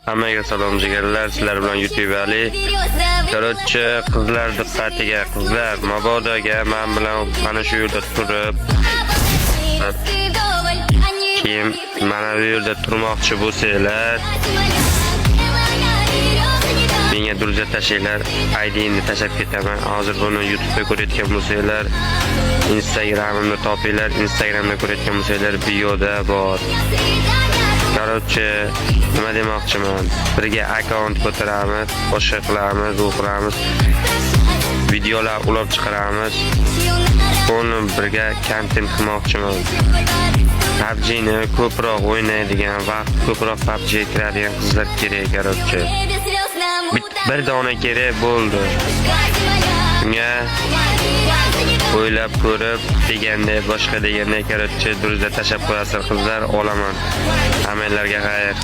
Hammaga salom jigarlar, sizlar bilan YouTube Ali. Korotchi qizlar diqqatiga, qizlar mabodoga men bilan mana shu yerda turib, kim mana bu yerda turmoqchi bo'lsanglar, menga durja tashinglar, ID'ni tashab ketaman. Hozir buni YouTube'da ko'rayotgan bo'lsanglar, Instagram'imni topinglar, Instagram'da ko'rayotgan bo'lsanglar, bioda bor. Korotchi, nima demoqchiman? Birga akkaunt ko'taramiz, boshqa qilamiz, u qilamiz. Videolar ulab chiqaramiz. Buni birga kontent qilmoqchiman. PUBG'ni ko'proq o'ynaydigan, vaqt ko'proq PUBG'ga kiradigan qizlar kerak, korotchi. Bir dona kerak bo'ldi. Shunga o'ylab ko'rib deganda, boshqa deganda korotchi durda tashab qo'yasizlar qizlar, olaman. Hammanglarga xayr.